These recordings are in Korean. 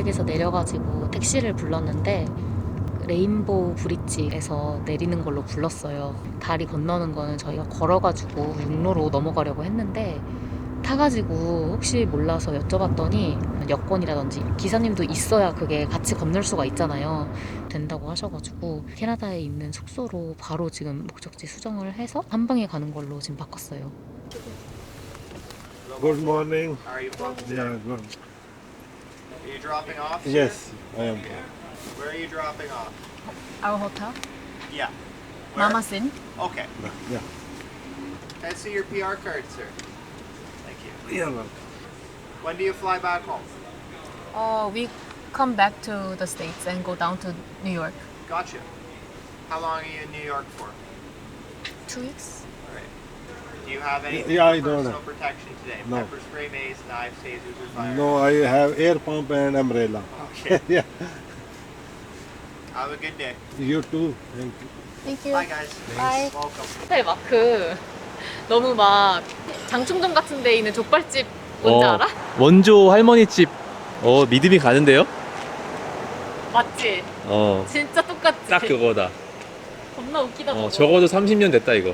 북쪽에서 내려가지고 택시를 불렀는데 레인보우 브릿지에서 내리는 걸로 불렀어요. 다리 건너는 거는 저희가 걸어가지고 육로로 넘어가려고 했는데 타가지고 혹시 몰라서 여쭤봤더니 여권이라든지 기사님도 있어야 그게 같이 건널 수가 있잖아요. 된다고 하셔가지고 캐나다에 있는 숙소로 바로 지금 목적지 수정을 해서 한 방에 가는 걸로 지금 바꿨어요. Good morning. How are you? Yeah, good. Are you dropping off? sir? Yes, I am. Where are you dropping off? Our hotel, Yeah. Where? Mamasin. Okay. Yeah. Can I see your PR card, sir? Thank you. Yeah, well. When do you fly back home? We come back to the States and go down to New York. Gotcha. How long are you in New York for? 2 weeks. All right. Do you have anything Yeah, I for don't personal have. protection today? No. Pepper spray, mace, knives, tasers, or fire? No, I have air pump and umbrella. Okay. Yeah. Have a good day. You too. Thank you. Thank you. Bye, guys. Bye. Welcome. 호텔 마크 너무 막 장충동 같은 데 있는 족발집 뭔지 알아? 원조 할머니 집. 믿음이 가는데요? 맞지? 진짜 똑같지? 딱 그거다. 겁나 웃기다 저거. 적어도 30년 됐다 이거.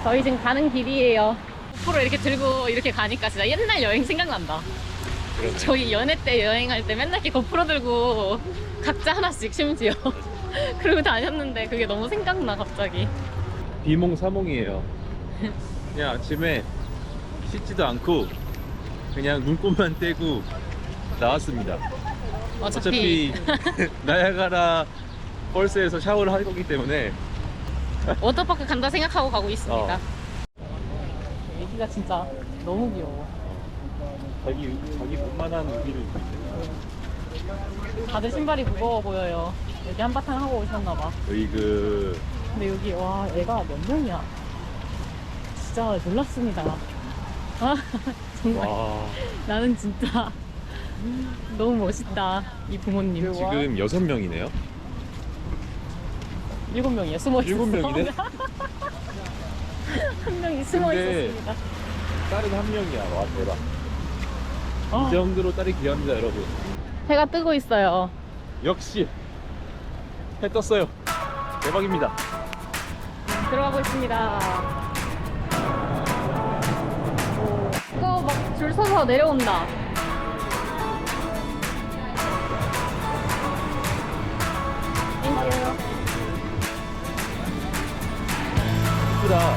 저희 지금 가는 길이에요. 고프로 이렇게 들고 이렇게 가니까 진짜 옛날 여행 생각난다. 그러네. 저희 연애 때 여행할 때 맨날 이렇게 고프로 들고 각자 하나씩 심지어 그러고 다녔는데 그게 너무 생각나 갑자기. 비몽사몽이에요. 그냥 아침에 씻지도 않고 그냥 눈곱만 떼고 나왔습니다. 어차피 나야가라 펄스에서 샤워를 할 거기 때문에 워터파크 간다 생각하고 가고 있습니다. 어. 애기가 진짜 너무 귀여워. 자기 몸만한 우비를 입고 있어요. 다들 신발이 무거워 보여요. 여기 한바탕 하고 오셨나봐. 으이그. 근데 여기 와 애가 몇 명이야? 진짜 놀랐습니다. 아 정말 와. 나는 진짜 너무 멋있다 이 부모님. 지금 6명이네요. 7명이에요. 숨어 있었어. 7명이네? 한 명이 숨어 근데 있었습니다. 딸은 1명이야. 와 대박. 어, 이 정도로 딸이 귀합니다 여러분. 해가 뜨고 있어요. 역시 해 떴어요. 대박입니다. 들어가고 있습니다. 오, 이거 막 줄 서서 내려온다. 땡큐. 이쁘다.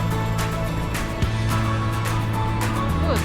굿.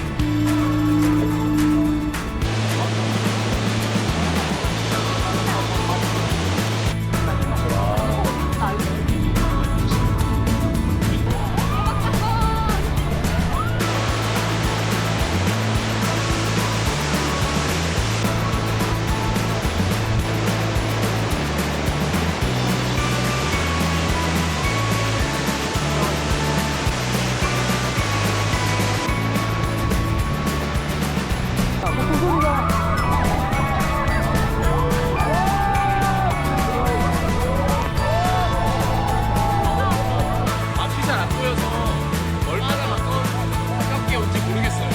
앞이 잘 안 보여서 얼마나 가깝게 온지 모르겠어요.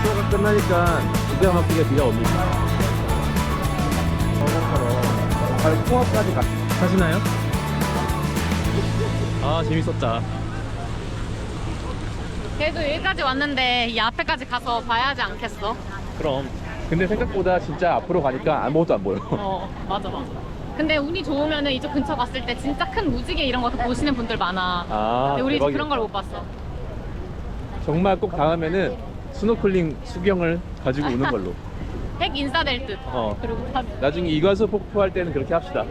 수업가 끝나니까 기가 막히게 비가 옵니다. 저번처럼 바로 코앞까지 가시나요? 아 재밌었다. 그래도 여기까지 왔는데 이 앞에까지 가서 봐야 하지 않겠어? 그럼. 근데 생각보다 진짜 앞으로 가니까 아무것도 안 보여. 맞아. 근데 운이 좋으면 이쪽 근처 갔을 때 진짜 큰 무지개 이런 것도 보시는 분들 많아. 아 근데 우리 대박이다. 그런 걸 못 봤어. 정말 꼭 다음에는 스노클링 수경을 가지고 오는 걸로. 핵 인싸될 듯. 그리고 나중에 이과수 폭포할 때는 그렇게 합시다.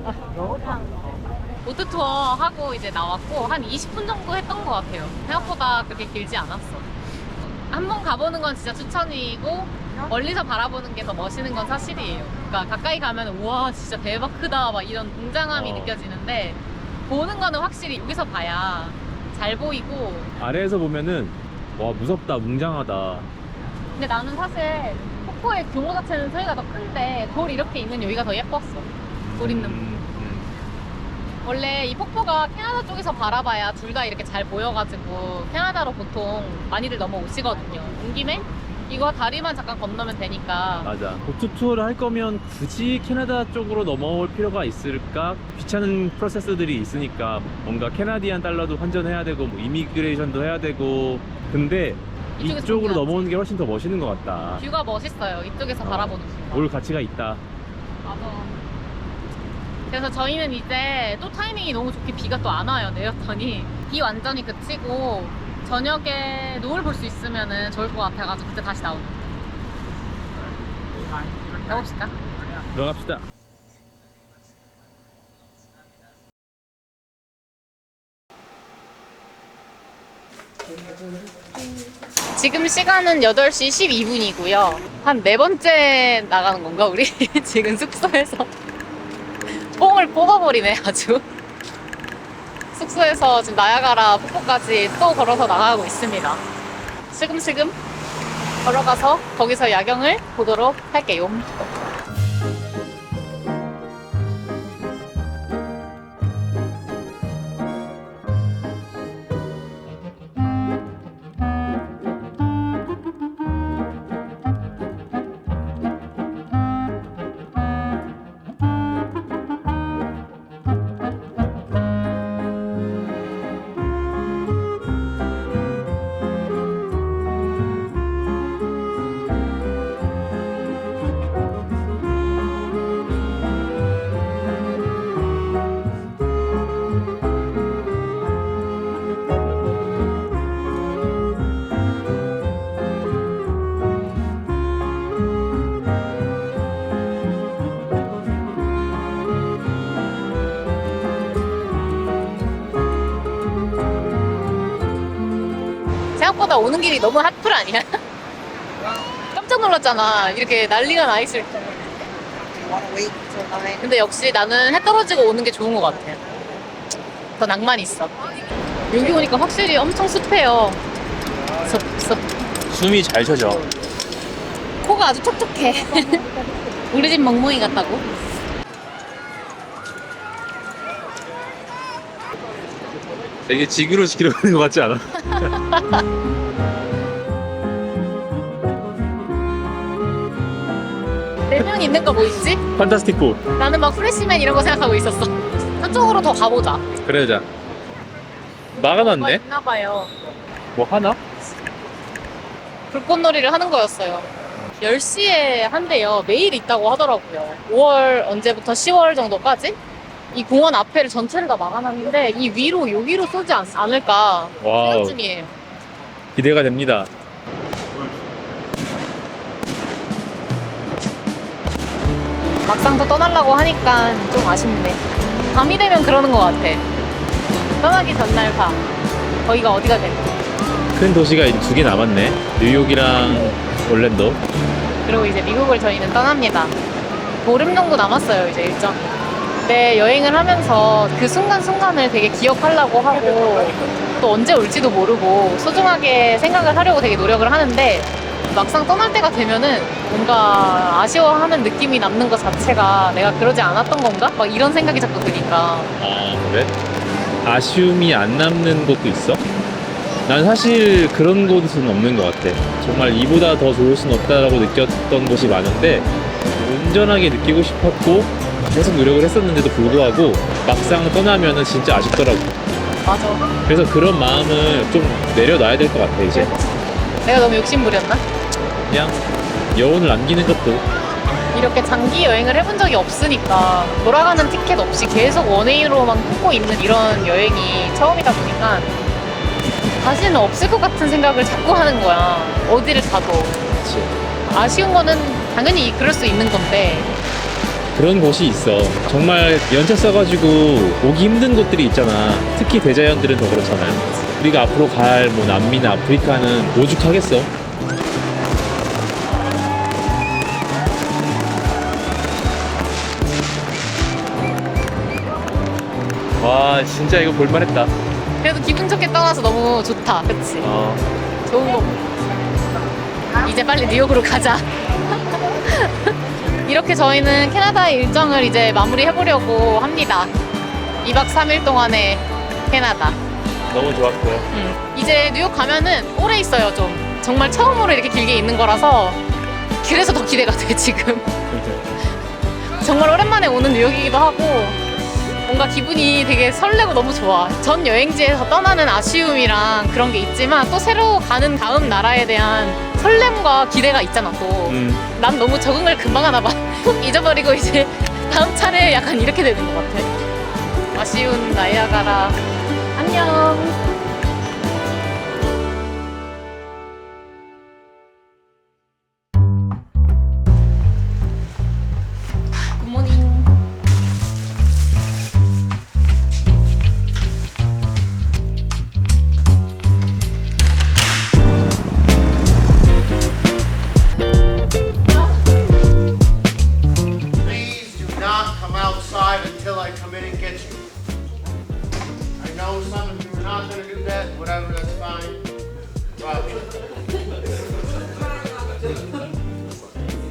보트 투어 하고 이제 나왔고 한 20분 정도 했던 것 같아요. 생각보다 그렇게 길지 않았어. 한번 가보는 건 진짜 추천이고 멀리서 바라보는 게 더 멋있는 건 사실이에요. 그러니까 가까이 가면 우와 진짜 대박 크다 막 이런 웅장함이 느껴지는데 보는 거는 확실히 여기서 봐야 잘 보이고. 아래에서 보면은 와 무섭다, 웅장하다. 근데 나는 사실 폭포의 규모 자체는 저희가 더 큰데 돌 이렇게 있는 여기가 더 예뻤어. 돌 있는 부분. 원래 이 폭포가 캐나다 쪽에서 바라봐야 둘 다 이렇게 잘 보여가지고 캐나다로 보통 많이들 넘어오시거든요. 온 김에 이거 다리만 잠깐 건너면 되니까. 맞아. 보트 투어를 할 거면 굳이 캐나다 쪽으로 넘어올 필요가 있을까? 귀찮은 프로세스들이 있으니까 뭔가 캐나디안 달러도 환전해야 되고 뭐 이미그레이션도 해야 되고. 근데 이쪽에서 이쪽으로 보면 넘어오는 게 훨씬 더 멋있는 것 같다. 뷰가 멋있어요. 이쪽에서 바라보는 뷰가. 올 가치가 있다. 맞아. 그래서 저희는 이제 또 타이밍이 너무 좋게 비가 또 안 와요. 내렸더니 비 완전히 그치고 저녁에 노을 볼 수 있으면 좋을 것 같아가지고 그때 다시 나오는. 가봅시다. 들어갑시다. 지금 시간은 8시 12분이고요. 한 4번째 나가는 건가 우리? 지금 숙소에서 뽕을 뽑아버리네 아주. 숙소에서 지금 나야가라 폭포까지 또 걸어서 나가고 있습니다. 슬금슬금 걸어가서 거기서 야경을 보도록 할게요. 생각보다 오는 길이 너무 핫플 아니야? 깜짝 놀랐잖아. 이렇게 난리가 나 있을 때. 근데 역시 나는 해 떨어지고 오는 게 좋은 것 같아. 더 낭만 있어. 여기 오니까 확실히 엄청 습해요. 습. 숨이 잘 쉬어져. 코가 아주 촉촉해. 우리 집 멍멍이 같다고? 되게 지그러 가는 것 같지 않아? 네 명 있는 거 보이지? 판타스틱 4. 나는 막 프레시맨 이런 거 생각하고 있었어. 저쪽으로 더 가보자. 그러자. 뭐가 막아놨네? 있나봐요. 뭐 하나? 불꽃놀이를 하는 거였어요. 10시에 한대요. 매일 있다고 하더라고요. 5월 언제부터 10월 정도까지? 이 공원 앞에를 전체를 다 막아놨는데 이 위로 여기로 쏘지 않을까 와우. 생각 중이에요. 기대가 됩니다. 막상 또 떠나려고 하니까 좀 아쉽네. 밤이 되면 그러는 것 같아. 떠나기 전날 밤. 거기가 어디가 될지. 큰 도시가 이제 2개 남았네. 뉴욕이랑 올랜도. 그리고 이제 미국을 저희는 떠납니다. 보름 정도 남았어요, 이제 일정. 근데 여행을 하면서 그 순간순간을 되게 기억하려고 하고 또 언제 올지도 모르고 소중하게 생각을 하려고 되게 노력을 하는데 막상 떠날 때가 되면은 뭔가 아쉬워하는 느낌이 남는 것 자체가 내가 그러지 않았던 건가? 막 이런 생각이 자꾸 드니까. 아, 그래? 아쉬움이 안 남는 곳도 있어? 난 사실 그런 곳은 없는 것 같아. 정말 이보다 더 좋을 순 없다라고 느꼈던 곳이 많은데 온전하게 느끼고 싶었고 계속 노력을 했었는데도 불구하고 막상 떠나면은 진짜 아쉽더라고. 맞아. 그래서 그런 마음을 좀 내려놔야 될 것 같아 이제. 내가 너무 욕심부렸나? 그냥 여운을 남기는 것도. 이렇게 장기 여행을 해본 적이 없으니까 돌아가는 티켓 없이 계속 원웨이로만 끊고 있는 이런 여행이 처음이다 보니까 다시는 없을 것 같은 생각을 자꾸 하는 거야. 어디를 가도. 그치. 아쉬운 거는 당연히 그럴 수 있는 건데 그런 곳이 있어. 정말 연차 써가지고 오기 힘든 곳들이 있잖아. 특히 대자연들은 더 그렇잖아요. 우리가 앞으로 갈 뭐 남미나 아프리카는 오죽하겠어. 와 진짜 이거 볼만했다. 그래도 기분 좋게 떠나서 너무 좋다. 그치? 좋은 거. 이제 빨리 뉴욕으로 가자. 이렇게 저희는 캐나다 일정을 이제 마무리 해보려고 합니다. 2박 3일 동안의 캐나다. 너무 좋았고요. 이제 뉴욕 가면은 오래 있어요, 좀. 정말 처음으로 이렇게 길게 있는 거라서 그래서 더 기대가 돼, 지금. 정말 오랜만에 오는 뉴욕이기도 하고 뭔가 기분이 되게 설레고 너무 좋아. 전 여행지에서 떠나는 아쉬움이랑 그런 게 있지만 또 새로 가는 다음 나라에 대한 설렘과 기대가 있잖아, 또. 난 너무 적응을 금방 하나 봐. 훅 잊어버리고 이제 다음 차례 약간 이렇게 되는 것 같아. 아쉬운 나이아가라. 안녕. 굿모닝. Please do not come outside until I come in and get you. I know some of you are not going to do that, whatever, that's fine. But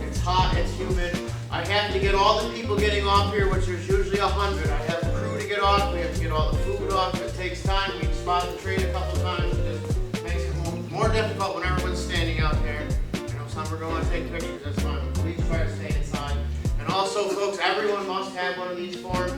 it's hot, it's humid. I have to get all the people getting off here, which is usually 100. I have the crew to get off, we have to get all the food off. It takes time. We spot the train a couple times. It just makes it more difficult when everyone's standing out there. You know, some are going to take pictures, that's fine. But please try to stay inside. And also, folks, everyone must have one of these forms.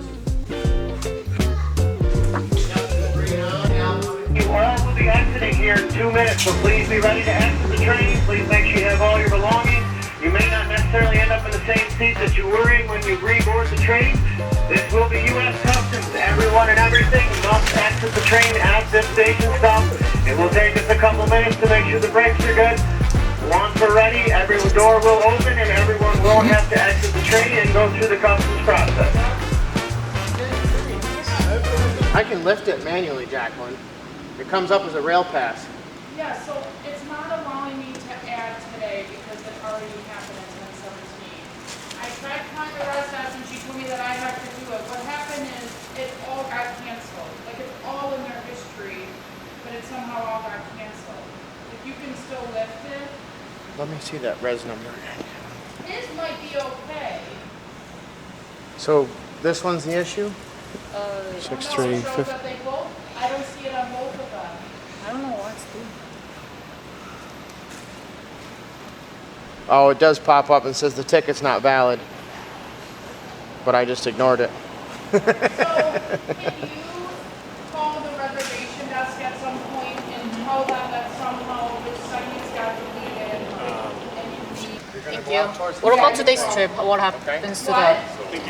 You all will be exiting here in 2 minutes, so please be ready to exit the train. Please make sure you have all your belongings. You may not necessarily end up in the same seat that you were in when you reboard the train. This will be U.S. Customs. Everyone and everything must exit the train at this station stop. It will take us a couple minutes to make sure the brakes are good. Once we're ready, every door will open and everyone will have to exit the train and go through the customs process. I can lift it manually, Jacqueline. It comes up as a rail pass. Yeah, so it's not allowing me to add today because it already happened at 10:17. I tried calling the residence and she told me that I have to do it. What happened is it all got canceled. Like it's all in their history, but it somehow all got canceled. If you can still lift it, Let me see that res number. his might be okay. So this one's the issue? No, 6, it 3, shows 5. that they both, I don't see it on both of them. I don't know what it's doing. Oh, it does pop up and says the ticket's not valid. But I just ignored it. So, can you call the reservation desk at some point and tell them that somehow this signage got deleted and you need... Thank you. What about today's trip? What happens to the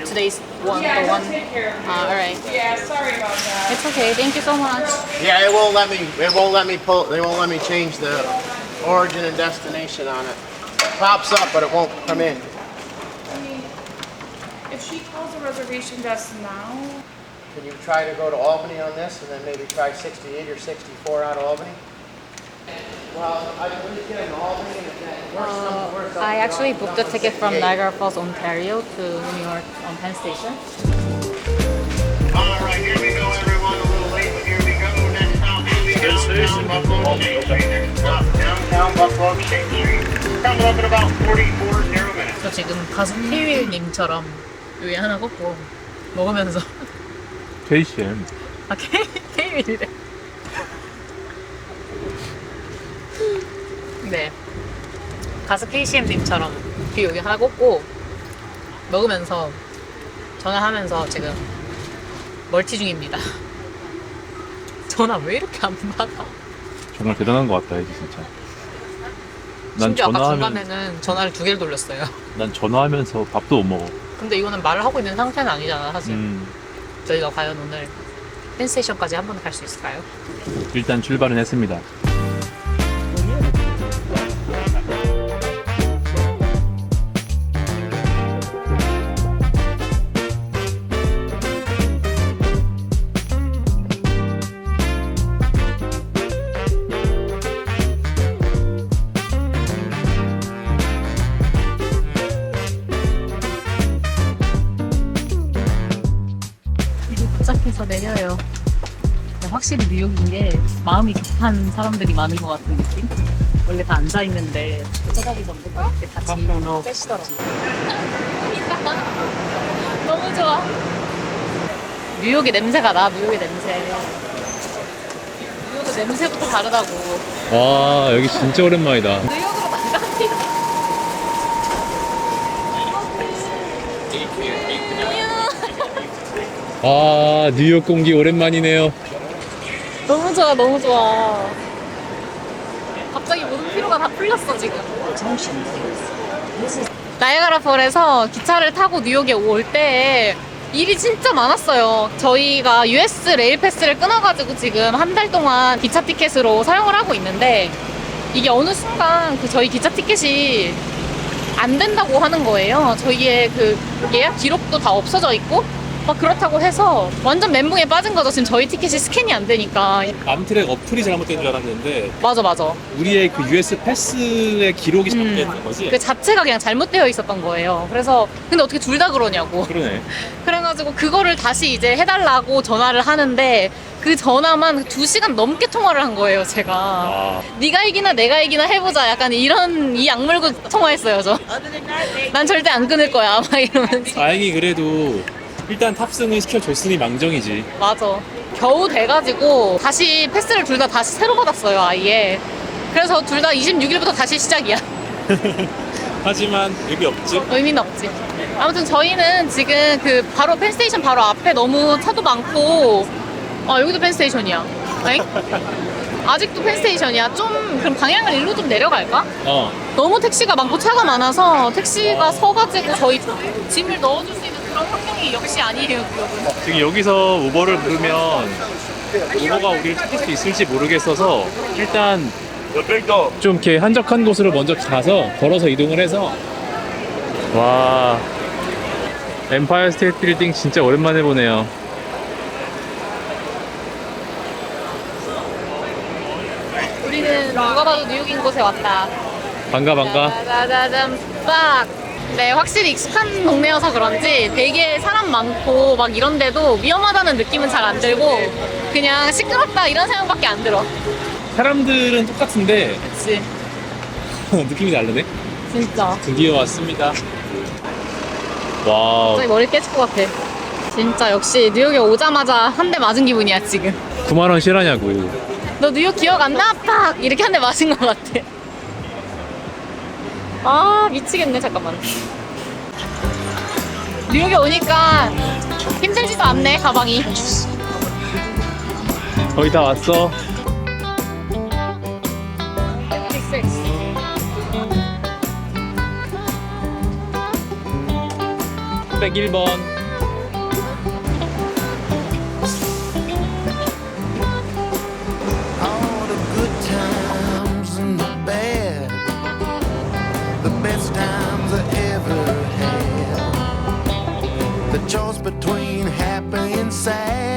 today's one? Yeah, The one. they'll take care of you. All right. Yeah, sorry about that. It's okay. Thank you so much. Yeah, it won't let me. It won't let me pull. They won't let me change the origin and destination on it. It pops up, but it won't come in. I mean, if she calls the reservation desk now, Can you try to go to Albany on this, and then maybe try 68 or 64 out of Albany? Well, I couldn't get an Albany, and then I actually booked a ticket from Niagara Falls, Ontario to New York Penn Station. All right, here we go, everyone. A little late, but here we go. Next stop will be downtown Buffalo Exchange Street. Next stop, downtown Buffalo Exchange Street. Coming up in about 40 minutes. 저 지금 가수 케이윌님처럼 여기 하나 꽂고 먹으면서 KCM. 아 케이윌이래. 네. 가수 KCM님처럼 여기 하나 꽂고 먹으면서 전화하면서 지금 멀티 중입니다. 전화 왜 이렇게 안 받아? 정말 대단한 것 같다, 이제 진짜. 난 심지어 아까 전화하면 중간에는 전화를 2개를 돌렸어요. 난 전화하면서 밥도 못 먹어. 근데 이거는 말을 하고 있는 상태는 아니잖아, 사실. 저희가 과연 오늘 펜스테이션까지 한 번에 갈 수 있을까요? 일단 출발은 했습니다. 도착해서 내려요. 확실히 뉴욕인 게 마음이 급한 사람들이 많은 것 같은 느낌? 원래 다 앉아있는데 짜자기 전부터 이렇게 다 짐을 빼시더라고요. 너무 좋아. 뉴욕의 냄새가 나, 뉴욕의 냄새. 뉴욕의 냄새부터 다르다고. 와 여기 진짜 오랜만이다. 뉴욕으로 나갑니다. 아 뉴욕 공기 오랜만이네요. 너무 좋아, 너무 좋아. 갑자기 모든 피로가 다 풀렸어, 지금. 나이아가라 폴에서 기차를 타고 뉴욕에 올 때 일이 진짜 많았어요. 저희가 US 레일 패스를 끊어가지고 지금 한 달 동안 기차 티켓으로 사용을 하고 있는데 이게 어느 순간 그 저희 기차 티켓이 안 된다고 하는 거예요. 저희의 그 예약 기록도 다 없어져 있고 막 그렇다고 해서 완전 멘붕에 빠진 거죠. 지금 저희 티켓이 스캔이 안 되니까. 암트랙 어플이 잘못된 줄 알았는데 맞아. 우리의 그 US 패스의 기록이 잘못된 거지? 그 자체가 그냥 잘못되어 있었던 거예요. 그래서 근데 어떻게 둘 다 그러냐고. 그러네. 그래가지고 그거를 다시 이제 해달라고 전화를 하는데 그 전화만 2시간 넘게 통화를 한 거예요, 제가. 아 네가 이기나 내가 이기나 해보자. 약간 이런 이 악물고 통화했어요, 저. 난 절대 안 끊을 거야, 막 이러면서. 다행히 그래도 일단 탑승을 시켜줬으니 망정이지. 맞아. 겨우 돼가지고 다시 패스를 둘 다 다시 새로 받았어요, 아예. 그래서 둘 다 26일부터 다시 시작이야. 하지만 의미 없지? 의미는 없지. 아무튼 저희는 지금 그 바로 펜스테이션 바로 앞에 너무 차도 많고 아 여기도 펜스테이션이야. 엥? 아직도 펜스테이션이야. 좀 그럼 방향을 일로 좀 내려갈까? 너무 택시가 많고 차가 많아서 택시가 서가지고 저희 짐을 넣어줄 수 있는 그런 환경이 역시 아니에요, 기억은. 지금 여기서 우버를 부르면 우버가 우리를 찾을 수 있을지 모르겠어서 일단 좀 이렇게 한적한 곳으로 먼저 가서 걸어서 이동을 해서 와 엠파이어 스테이트 빌딩 진짜 오랜만에 보네요. 우리는 누가 봐도 뉴욕인 곳에 왔다. 반가. 짜자자잔 빡. 네, 확실히 익숙한 동네여서 그런지 되게 사람 많고 막 이런데도 위험하다는 느낌은 잘 안 들고 그냥 시끄럽다 이런 생각밖에 안 들어. 사람들은 똑같은데 그치. 느낌이 다르네. 진짜. 드디어 왔습니다. 와우 갑자기 머리 깨질 것 같아. 진짜 역시 뉴욕에 오자마자 한 대 맞은 기분이야 지금. 9만 원 실하냐고. 너 뉴욕 기억 안 나? 팍! 이렇게 한 대 맞은 것 같아. 아 미치겠네. 잠깐만. 뉴욕에 오니까 힘들지도 않네 가방이. 거의 다 왔어. 101번. All the good times and the bad, the best times I ever had. The choice between happy and sad.